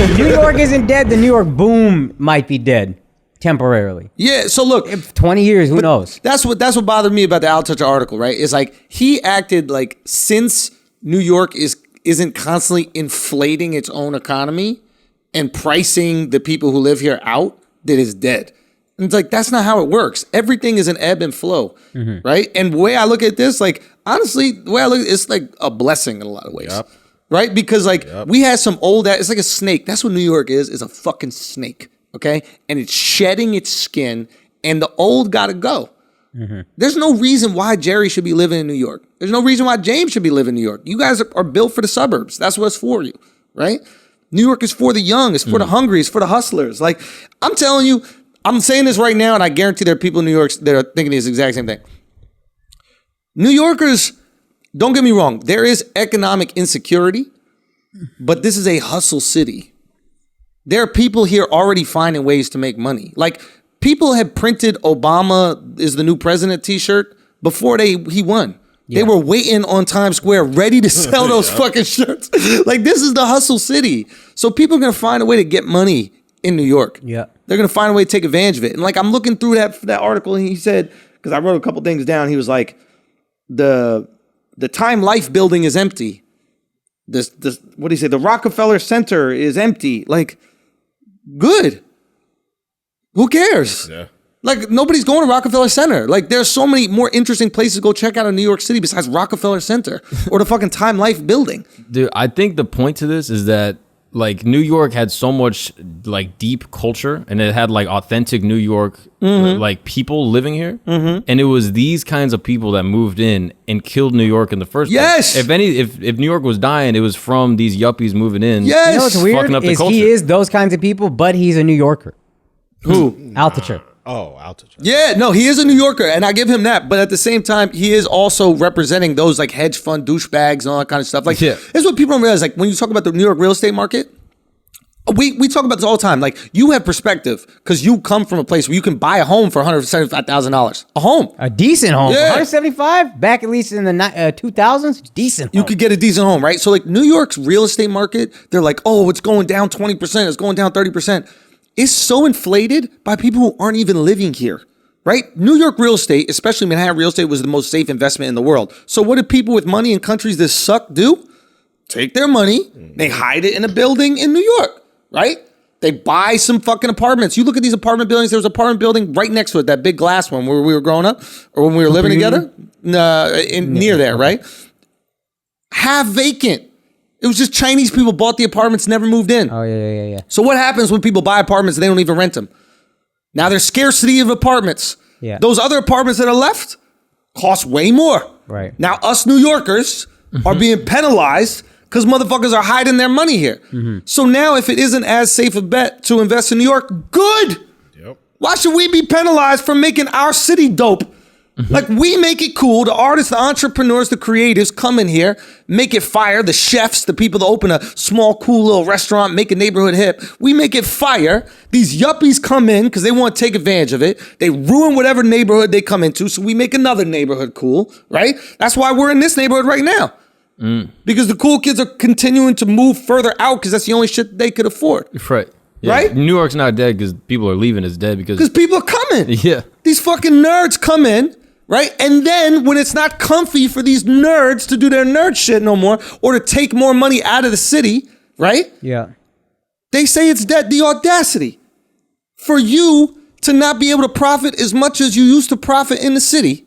New York isn't dead. The New York boom might be dead temporarily. Yeah. So look, If 20 years, who knows? That's what bothered me about the Al Toucher article, right? Is like he acted like since New York isn't constantly inflating its own economy and pricing the people who live here out, that is dead. And it's like, that's not how it works. Everything is an ebb and flow, right? And the way I look at this, like, honestly, the way I look at it, it's like a blessing in a lot of ways, right? Because like we had some it's like a snake. That's what New York is a fucking snake, okay? And it's shedding its skin and the old gotta go. There's no reason why Jerry should be living in New York. There's no reason why James should be living in New York. You guys are built for the suburbs. That's what it's for you, right? New York is for the young. It's for the hungry. It's for the hustlers. Like, I'm telling you, I'm saying this right now, and I guarantee there are people in New York that are thinking this exact same thing. New Yorkers, don't get me wrong, there is economic insecurity, but this is a hustle city. There are people here already finding ways to make money. Like, people had printed Obama is the new president t-shirt before he won. They were waiting on Times Square ready to sell those fucking shirts. Like, this is the hustle city. So people are going to find a way to get money in New York. Yeah. They're going to find a way to take advantage of it. And like, I'm looking through that article and he said, because I wrote a couple things down, he was like, the Time Life building is empty. This what do you say? The Rockefeller Center is empty. Like, good. Who cares? Yeah. Like, nobody's going to Rockefeller Center. Like, there's so many more interesting places to go check out in New York City besides Rockefeller Center or the fucking Time Life building. Dude, I think the point to this is that, like, New York had so much, like, deep culture, and it had, like, authentic New York, like, people living here. And it was these kinds of people that moved in and killed New York in the first place. If New York was dying, it was from these yuppies moving in. You know what's weird up the is culture. he is those kinds of people, but he's a New Yorker. Who? Al Toucher. Oh, Al Toucher. Yeah, no, he is a New Yorker, and I give him that. But at the same time, he is also representing those like hedge fund douchebags and all that kind of stuff. Like, here's what people don't realize. Like, when you talk about the New York real estate market, we talk about this all the time. Like, you have perspective because you come from a place where you can buy a home for $175,000. A home. A decent home. Yeah. 175 back at least in the 2000s. Decent home. You could get a decent home, right? So like New York's real estate market, they're like, oh, it's going down 20%. It's going down 30%. It's so inflated by people who aren't even living here, right? New York real estate, especially Manhattan real estate, was the most safe investment in the world. So what do people with money in countries that suck do? Take their money, they hide it in a building in New York, right? They buy some fucking apartments. You look at these apartment buildings, there was an apartment building right next to it, that big glass one where we were growing up, or when we were living together, near there, right? Half vacant. It was just Chinese people bought the apartments, never moved in. Oh, yeah. So what happens when people buy apartments and they don't even rent them? Now there's scarcity of apartments. Yeah. Those other apartments that are left cost way more. Right. Now us New Yorkers are being penalized because motherfuckers are hiding their money here. So now if it isn't as safe a bet to invest in New York, good. Yep. Why should we be penalized for making our city dope? Like, we make it cool. The artists, the entrepreneurs, the creatives come in here, make it fire. The chefs, the people that open a small, cool little restaurant, make a neighborhood hip. We make it fire. These yuppies come in because they want to take advantage of it. They ruin whatever neighborhood they come into, so we make another neighborhood cool, right? That's why we're in this neighborhood right now. Because the cool kids are continuing to move further out because that's the only shit they could afford. Right. Yeah. Right? New York's not dead because people are leaving. It's dead because people are coming. Yeah. These fucking nerds come in. Right? And then when it's not comfy for these nerds to do their nerd shit no more or to take more money out of the city, right? Yeah. They say it's dead. The audacity for you to not be able to profit as much as you used to profit in the city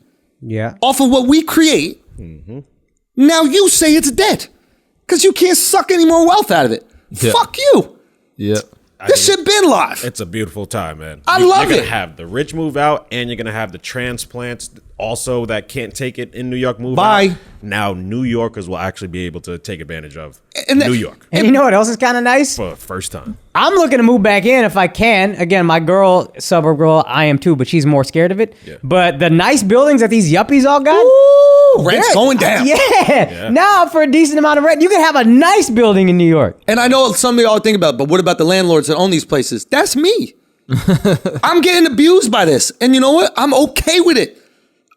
off of what we create. Now you say it's dead because you can't suck any more wealth out of it. Yeah. Fuck you. Yeah. This shit been live. It's a beautiful time, man. Love it. You're going to have the rich move out, and you're going to have the transplants also that can't take it in New York move out. Now New Yorkers will actually be able to take advantage of New York. And you know what else is kind of nice? For the first time. I'm looking to move back in if I can. Again, my girl, suburb girl, I am too, but she's more scared of it. Yeah. But the nice buildings that these yuppies all got. Ooh, rent's going down. Yeah. Now for a decent amount of rent, you can have a nice building in New York. And I know some of y'all think about it, but what about the landlords that own these places? That's me. I'm getting abused by this. And you know what? I'm okay with it.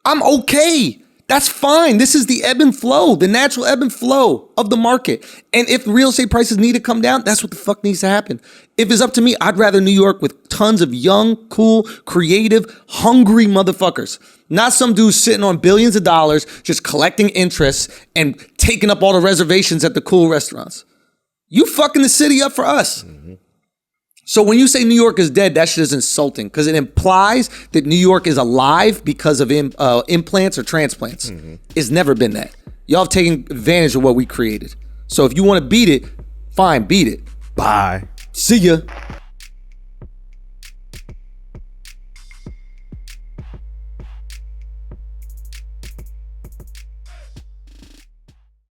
I'm okay. That's fine. This is the ebb and flow, the natural ebb and flow of the market. And if real estate prices need to come down, that's what the fuck needs to happen. If it's up to me, I'd rather New York with tons of young, cool, creative, hungry motherfuckers. Not some dude sitting on billions of dollars, just collecting interest and taking up all the reservations at the cool restaurants. You fucking the city up for us. Mm-hmm. So when you say New York is dead, that shit is insulting because it implies that New York is alive because of implants or transplants. Mm-hmm. It's never been that. Y'all have taken advantage of what we created. So if you want to beat it, fine, beat it. Bye. See ya.